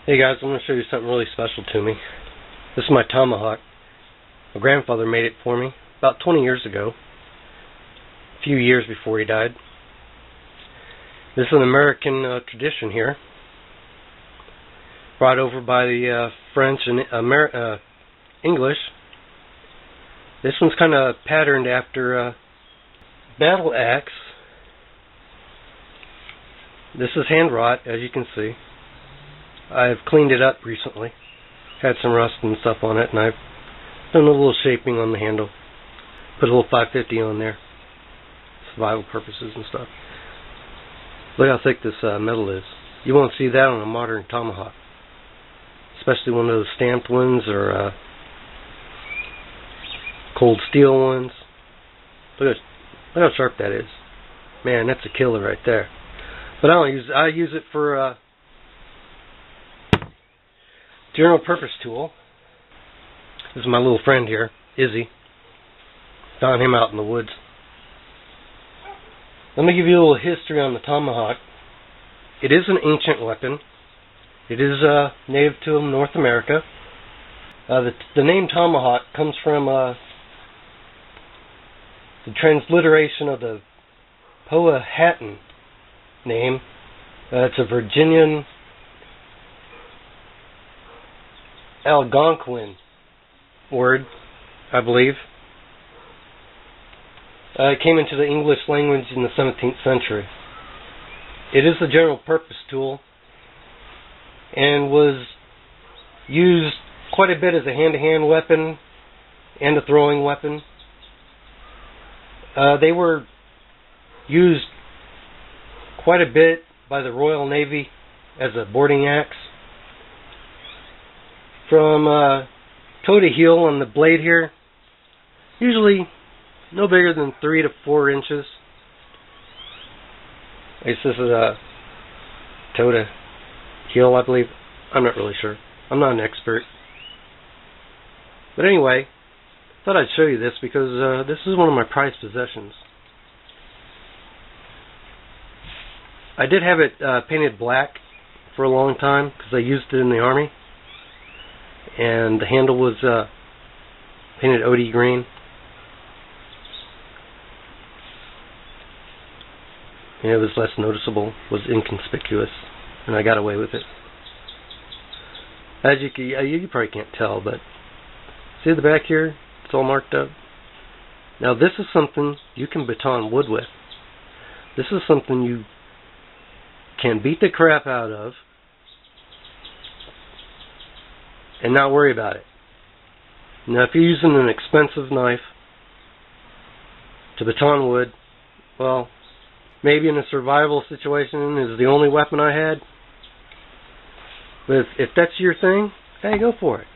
Hey guys, I'm going to show you something really special to me. This is my tomahawk. My grandfather made it for me about 20 years ago, a few years before he died. This is an American tradition here, brought over by the French and English. This one's kind of patterned after battle axe. This is hand wrought, as you can see. I've cleaned it up recently. Had some rust and stuff on it, and I've done a little shaping on the handle. Put a little 550 on there. Survival purposes and stuff. Look how thick this metal is. You won't see that on a modern tomahawk. Especially one of those stamped ones or cold steel ones. Look how sharp that is. Man, that's a killer right there. But I use it for general purpose tool. This is my little friend here, Izzy. Found him out in the woods. Let me give you a little history on the tomahawk. It is an ancient weapon. It is native to North America. The name tomahawk comes from the transliteration of the Powhatan name. It's a Virginian Algonquin word, I believe. It came into the English language in the 17th century. It is a general purpose tool and was used quite a bit as a hand-to-hand weapon and a throwing weapon. They were used quite a bit by the Royal Navy as a boarding axe. From toe to heel on the blade here, usually no bigger than 3 to 4 inches. I guess this is a toe to heel, I believe. I'm not really sure. I'm not an expert. But anyway, I thought I'd show you this because this is one of my prized possessions. I did have it painted black for a long time because I used it in the Army. And the handle was painted OD green. And it was less noticeable, was inconspicuous, and I got away with it. As you probably can't tell, but see the back here? It's all marked up. Now this is something you can baton wood with. This is something you can beat the crap out of and not worry about it. Now if you're using an expensive knife to baton wood, well, maybe in a survival situation is the only weapon I had. But if that's your thing, hey, go for it.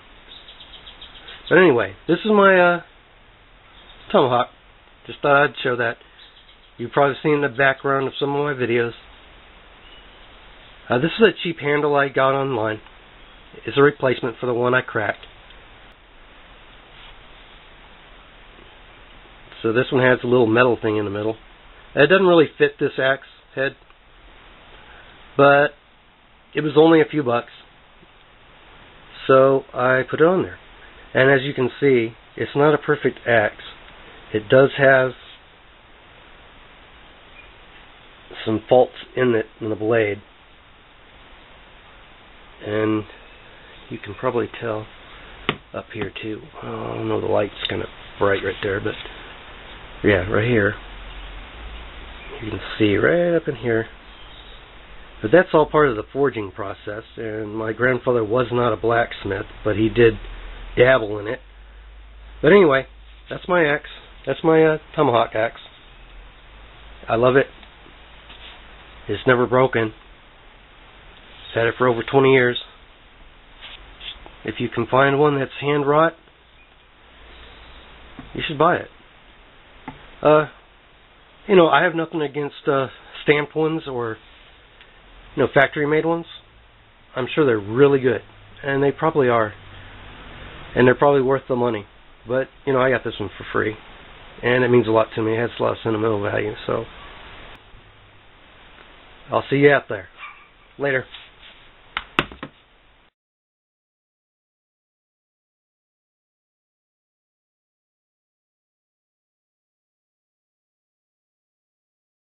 But anyway, this is my tomahawk. Just thought I'd show that. You've probably seen the background of some of my videos. This is a cheap handle I got online. It's a replacement for the one I cracked. So this one has a little metal thing in the middle. It doesn't really fit this axe head, but it was only a few bucks, so I put it on there. And as you can see, it's not a perfect axe. It does have some faults in it, in the blade, and you can probably tell up here too. Oh, I know the light's kind of bright right there, but yeah, right here. You can see right up in here. But that's all part of the forging process, and my grandfather was not a blacksmith, but he did dabble in it. But anyway, that's my axe. That's my tomahawk axe. I love it. It's never broken. Had it for over 20 years. If you can find one that's hand wrought, you should buy it. You know, I have nothing against stamped ones or, you know, factory made ones. I'm sure they're really good, and they probably are, and they're probably worth the money. But you know, I got this one for free, and it means a lot to me. It has a lot of sentimental value. So I'll see you out there later.